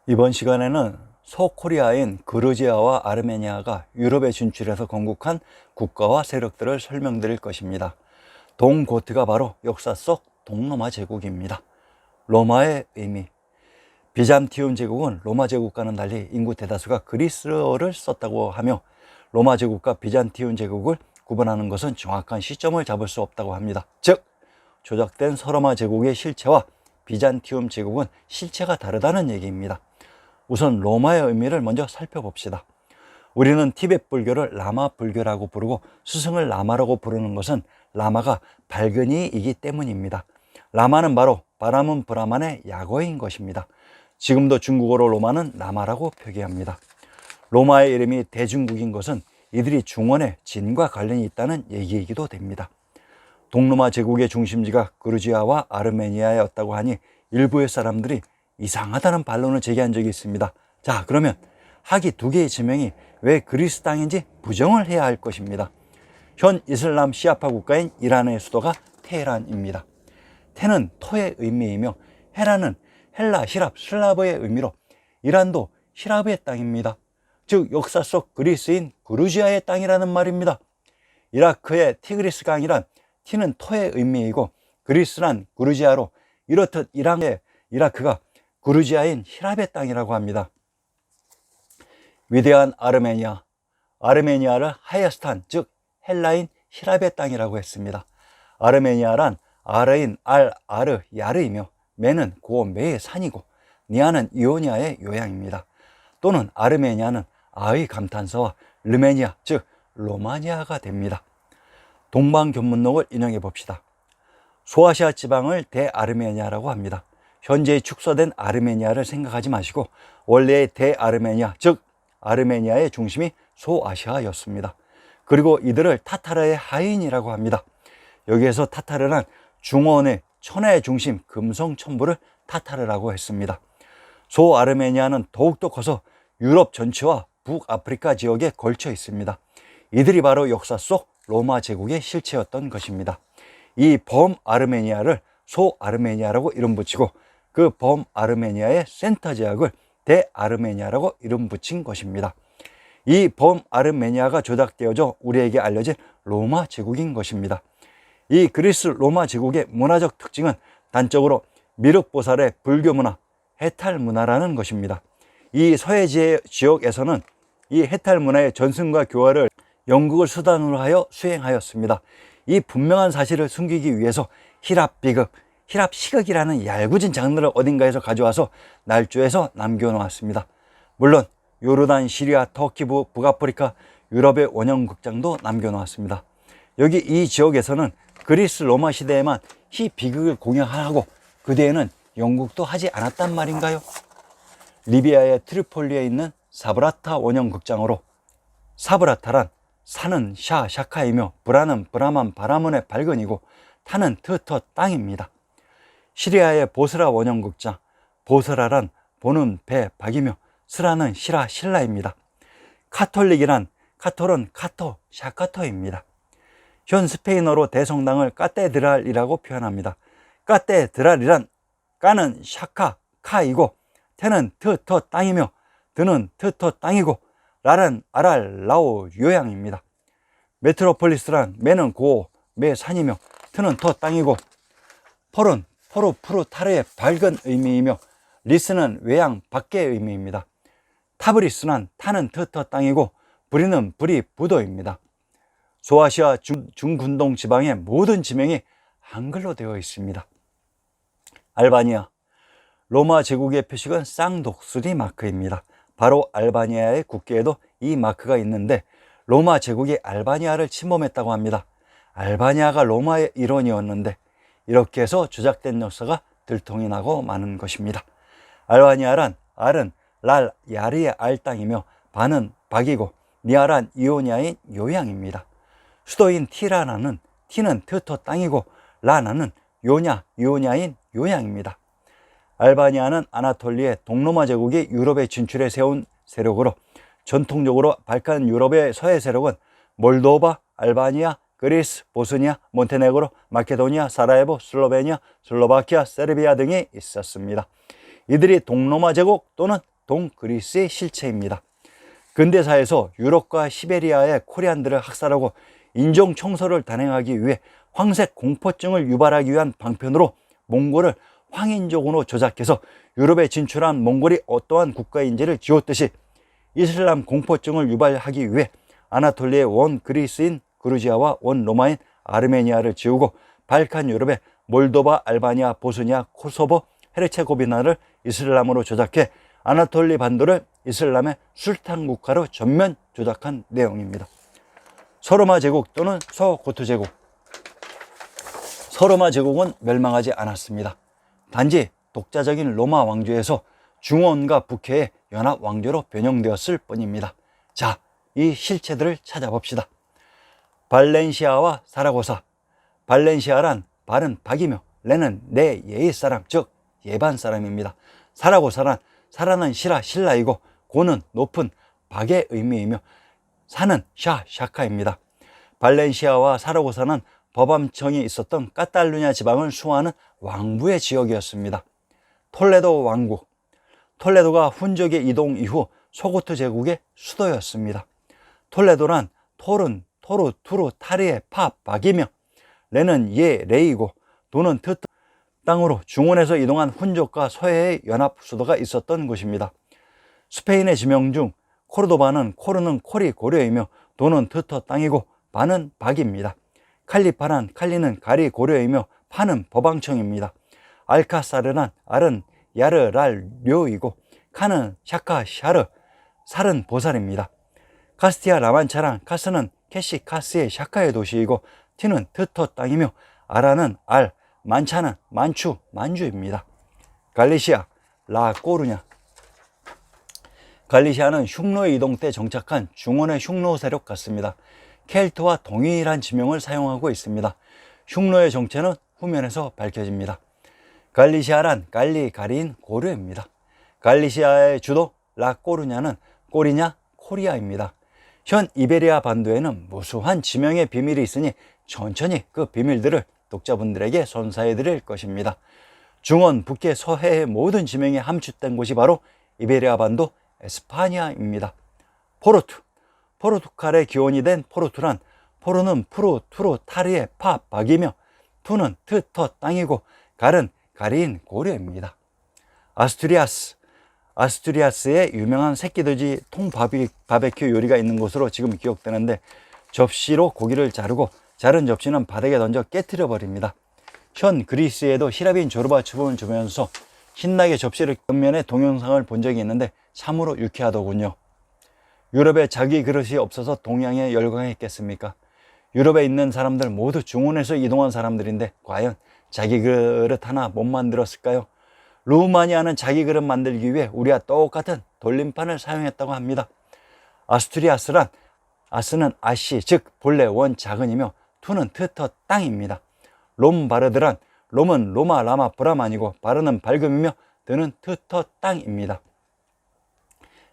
이번 시간에는 소코리아인 그루지아와 아르메니아가 유럽에 진출해서 건국한 국가와 세력들을 설명드릴 것입니다. 동고트가 바로 역사 속 동로마 제국입니다. 로마의 의미. 비잔티움 제국은 로마 제국과는 달리 인구 대다수가 그리스어를 썼다고 하며 로마 제국과 비잔티움 제국을 구분하는 것은 정확한 시점을 잡을 수 없다고 합니다. 즉, 조작된 서로마 제국의 실체와 비잔티움 제국은 실체가 다르다는 얘기입니다. 우선 로마의 의미를 먼저 살펴봅시다. 우리는 티베트 불교를 라마 불교라고 부르고 스승을 라마라고 부르는 것은 라마가 밝은 이이기 때문입니다. 라마는 바로 바라문 브라만의 약어인 것입니다. 지금도 중국어로 로마는 라마라고 표기합니다. 로마의 이름이 대중국인 것은 이들이 중원의 진과 관련이 있다는 얘기이기도 됩니다. 동로마 제국의 중심지가 그루지아와 아르메니아였다고 하니 일부의 사람들이 이상하다는 반론을 제기한 적이 있습니다. 자, 그러면 하기 두 개의 지명이 왜 그리스 땅인지 부정을 해야 할 것입니다. 현 이슬람 시아파 국가인 이란의 수도가 테헤란입니다. 테는 토의 의미이며 헤라는 헬라, 히랍, 슬라브의 의미로 이란도 히랍의 땅입니다. 즉 역사 속 그리스인 그루지아의 땅이라는 말입니다. 이라크의 티그리스 강이란 티는 토의 의미이고 그리스란 그루지아로 이렇듯 이란의 이라크가 그루지아인 히랍의 땅이라고 합니다. 위대한 아르메니아, 아르메니아를 하야스탄, 즉 헬라인 히랍의 땅이라고 했습니다. 아르메니아란 아르인 아르, 야르이며 메는 고 메의 산이고 니아는 이오니아의 요양입니다. 또는 아르메니아는 아의 감탄사와 르메니아, 즉 로마니아가 됩니다. 동방견문록을 인용해 봅시다. 소아시아 지방을 대아르메니아라고 합니다. 현재 축소된 아르메니아를 생각하지 마시고 원래의 대아르메니아, 즉 아르메니아의 중심이 소아시아였습니다. 그리고 이들을 타타르의 하인이라고 합니다. 여기에서 타타르란 중원의 천하의 중심 금성천부를 타타르라고 했습니다. 소아르메니아는 더욱더 커서 유럽 전체와 북아프리카 지역에 걸쳐 있습니다. 이들이 바로 역사 속 로마 제국의 실체였던 것입니다. 이 범아르메니아를 소아르메니아라고 이름 붙이고 그 범아르메니아의 센터 제약을 대아르메니아라고 이름 붙인 것입니다. 이 범아르메니아가 조작되어져 우리에게 알려진 로마 제국인 것입니다. 이 그리스 로마 제국의 문화적 특징은 단적으로 미륵보살의 불교 문화, 해탈 문화라는 것입니다. 이 서해 지역에서는 이 해탈 문화의 전승과 교화를 영국을 수단으로 하여 수행하였습니다. 이 분명한 사실을 숨기기 위해서 히랍 비극, 히랍 시극이라는 얄궂은 장르를 어딘가에서 가져와서 날조해서 남겨놓았습니다. 물론 요르단, 시리아, 터키, 북아프리카, 유럽의 원형극장도 남겨놓았습니다. 여기 이 지역에서는 그리스 로마 시대에만 히 비극을 공연하고 그 뒤에는 영국도 하지 않았단 말인가요? 리비아의 트리폴리에 있는 사브라타 원형극장으로, 사브라타란 사는 샤카이며 브라는 브라만 바라문의 발근이고 타는 트터 땅입니다. 시리아의 보스라 원형극장, 보스라란 보는 배 박이며 스라는 시라 신라입니다. 카톨릭이란 카톨은 카토 샤카토입니다. 현 스페인어로 대성당을 까테드랄이라고 표현합니다. 까테드랄이란 까는 샤카 카이고 테는 트터 땅이며 드는 트터 땅이고 라는 아랄 라오 요양입니다. 메트로폴리스란 메는 고 메 산이며 트는 터 땅이고 폴은 포르 푸르타르의 밝은 의미이며 리스는 외양 밖의 의미입니다. 타브리스는 타는 트터 땅이고 브리는 브리 부도입니다. 소아시아 중근동 지방의 모든 지명이 한글로 되어 있습니다. 알바니아, 로마 제국의 표식은 쌍독수리 마크입니다. 바로 알바니아의 국기에도 이 마크가 있는데 로마 제국이 알바니아를 침범했다고 합니다. 알바니아가 로마의 일원이었는데 이렇게 해서 조작된 역사가 들통이 나고 마는 것입니다. 알바니아란 알은 랄 야리의 알 땅이며 바는 박이고 니아란 이오니아인 요양입니다. 수도인 티라나는 티는 트터 땅이고 라나는 요냐 이오니아인 요양입니다. 알바니아는 아나톨리의 동로마 제국이 유럽에 진출해 세운 세력으로 전통적으로 발칸 유럽의 서해 세력은 몰도바, 알바니아, 그리스, 보스니아, 몬테네그로, 마케도니아, 사라예보, 슬로베니아, 슬로바키아, 세르비아 등이 있었습니다. 이들이 동로마 제국 또는 동그리스의 실체입니다. 근대사에서 유럽과 시베리아의 코리안들을 학살하고 인종 청소를 단행하기 위해 황색 공포증을 유발하기 위한 방편으로 몽골을 황인족으로 조작해서 유럽에 진출한 몽골이 어떠한 국가인지를 지웠듯이 이슬람 공포증을 유발하기 위해 아나톨리의 원 그리스인 그루지아와 원 로마인 아르메니아를 지우고 발칸 유럽의 몰도바, 알바니아, 보스니아, 코소보, 헤르체고비나를 이슬람으로 조작해 아나톨리 반도를 이슬람의 술탄 국가로 전면 조작한 내용입니다. 서로마 제국 또는 서고트 제국. 서로마 제국은 멸망하지 않았습니다. 단지 독자적인 로마 왕조에서 중원과 북해의 연합 왕조로 변형되었을 뿐입니다. 자, 이 실체들을 찾아봅시다. 발렌시아와 사라고사. 발렌시아란 발은 박이며 레는 내 예의 사람, 즉 예반 사람입니다. 사라고사란 사라는 신라이고 고는 높은 박의 의미이며 사는 샤카입니다. 발렌시아와 사라고사는 법암청이 있었던 카탈루냐 지방을 수호하는 왕부의 지역이었습니다. 톨레도 왕국. 톨레도가 훈족의 이동 이후 소고트 제국의 수도였습니다. 톨레도란 톨은 토르, 투르, 타리의 박이며 레는 레이고 도는 땅으로 중원에서 이동한 훈족과 서해의 연합 수도가 있었던 곳입니다. 스페인의 지명 중 코르도바는 코르는 콜이 고려이며 도는 땅이고 바는 박입니다. 칼리파란 칼리는 갈이 고려이며 파는 법왕청입니다. 알카사르란 알은 야르랄료이고 카는 샤카 샤르 살은 보살입니다. 카스티아 라만차란 카스는 캐시카스의 샤카의 도시이고 티는 땅이며 아라는 알 만차는 만주입니다. 갈리시아 라꼬르냐. 갈리시아는 흉노의 이동 때 정착한 중원의 흉노 세력 같습니다. 켈트와 동일한 지명을 사용하고 있습니다. 흉노의 정체는 후면에서 밝혀집니다. 갈리시아란 갈리인 고르입니다. 갈리시아의 주도 라꼬르냐는 꼬리냐 코리아입니다. 현 이베리아 반도에는 무수한 지명의 비밀이 있으니 천천히 그 비밀들을 독자분들에게 선사해 드릴 것입니다. 중원, 북해, 서해의 모든 지명이 함축된 곳이 바로 이베리아 반도 에스파니아입니다. 포르투갈의 기원이 된 포르투란 포르는 투르, 타리의 박이며 투는 땅이고 갈은 가리인 고려입니다. 아스투리아스의 유명한 새끼돼지 바베큐 요리가 있는 곳으로 지금 기억되는데 접시로 고기를 자르고 자른 접시는 바닥에 던져 깨트려 버립니다. 현 그리스에도 히라빈 조르바초범을 주면서 신나게 접시를 격면의 동영상을 본 적이 있는데 참으로 유쾌하더군요. 유럽에 자기 그릇이 없어서 동양에 열광했겠습니까? 유럽에 있는 사람들 모두 중원에서 이동한 사람들인데 과연 자기 그릇 하나 못 만들었을까요? 루마니아는 자기 그릇 만들기 위해 우리와 똑같은 돌림판을 사용했다고 합니다. 아스투리아스란 아스는 아시, 즉 본래 원 작은이며 투는 땅입니다. 롬바르드란 롬은 로마 라마 브라만이고 바르는 밝음이며 드는 땅입니다.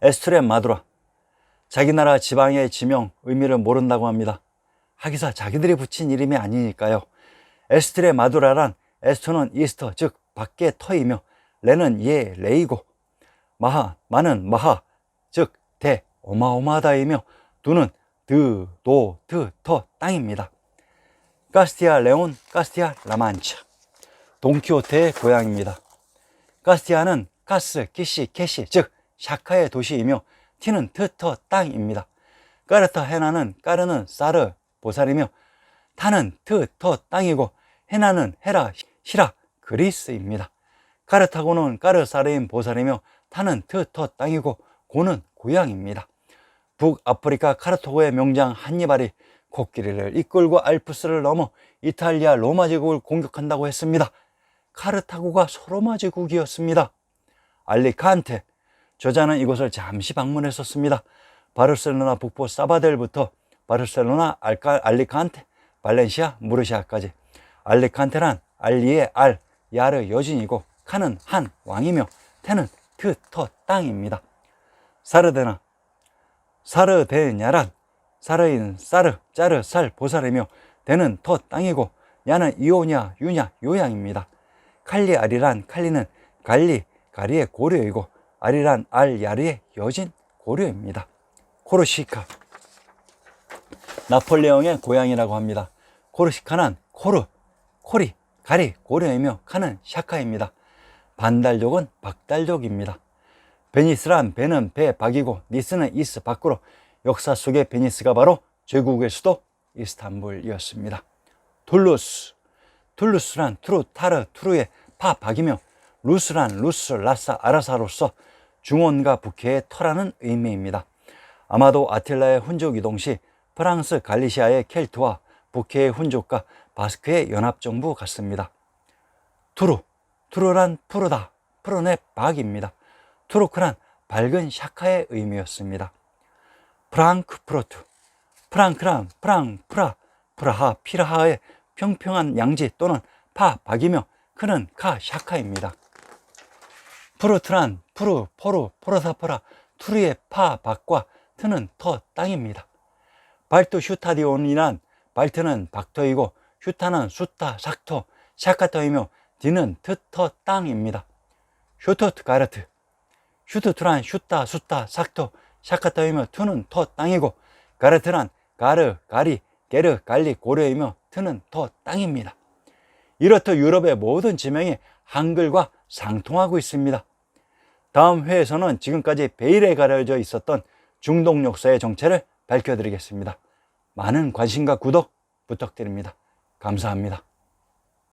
에스트레마두라. 자기 나라 지방의 지명 의미를 모른다고 합니다. 하기사 자기들이 붙인 이름이 아니니까요. 에스트레마두라란 에스토는 이스터, 즉 밖의 터이며 레는 레이고 마는 마하, 즉 대, 어마어마하다이며 두는 땅입니다. 카스티아 레온, 카스티아 라만차. 돈키호테의 고향입니다. 카스티아는 카스, 키시, 캐시, 즉 샤카의 도시이며 티는 땅입니다. 까르타헤나는 까르는 사르, 보살이며 타는 땅이고 헤나는 헤라, 시라, 그리스입니다. 카르타고는 까르사르인 보살이며 타는 땅이고 고는 고향입니다. 북아프리카 카르타고의 명장 한니발이 코끼리를 이끌고 알프스를 넘어 이탈리아 로마 제국을 공격한다고 했습니다. 카르타고가 소로마 제국이었습니다. 알리칸테. 저자는 이곳을 잠시 방문했었습니다. 바르셀로나 북부 사바델부터 바르셀로나, 알리칸테, 발렌시아, 무르시아까지. 알리칸테란 알리의 알, 야르 여진이고 칸은 한 왕이며 테는 땅입니다. 사르데냐란 사르인 사르, 짜르, 살, 보살이며 대는 땅이고 야는 이오냐, 유냐, 요양입니다. 칼리아리란 칼리는 가리의 고려이고 아리란 알 야르의 여진 고려입니다. 코르시카, 나폴레옹의 고향이라고 합니다. 코르시카는 코르, 코리, 가리, 고려이며 카는 샤카입니다. 반달족은 박달족입니다. 베니스란 베는 배, 박이고 니스는 이스, 밖으로. 역사 속의 베니스가 바로 제국의 수도 이스탄불이었습니다. 툴루스, 툴루스란 투르, 타르, 투르의 파, 박이며 루스란 루스, 라사, 아라사로서 중원과 북해의 터라는 의미입니다. 아마도 아틸라의 훈족 이동 시 프랑스 갈리시아의 켈트와 북해의 훈족과 바스크의 연합정부 같습니다. 투르, 투르란 푸르다, 푸른의 박입니다. 투르크란 밝은 샤카의 의미였습니다. 프랑크푸르트, 프랑크란 프랑프라, 프라하, 피라하의 평평한 양지 또는 파, 박이며 크는 카, 샤카입니다. 푸르트란 푸르, 포르, 포르사포라, 투르의 파, 박과 트는 터, 땅입니다. 발트 슈타디온이란 발트는 박터이고 슈타는 숫타, 삭터, 샤카터이며 디는 트터, 땅입니다. 슈토트 가르트, 슈트트란 슈타, 숫타, 삭터, 샤카터이며 투는 터, 땅이고 가르트란 가르, 가리, 게르, 갈리, 고려이며 트는 터, 땅입니다. 이렇듯 유럽의 모든 지명이 한글과 상통하고 있습니다. 다음 회에서는 지금까지 베일에 가려져 있었던 중동 역사의 정체를 밝혀드리겠습니다. 많은 관심과 구독 부탁드립니다. 감사합니다.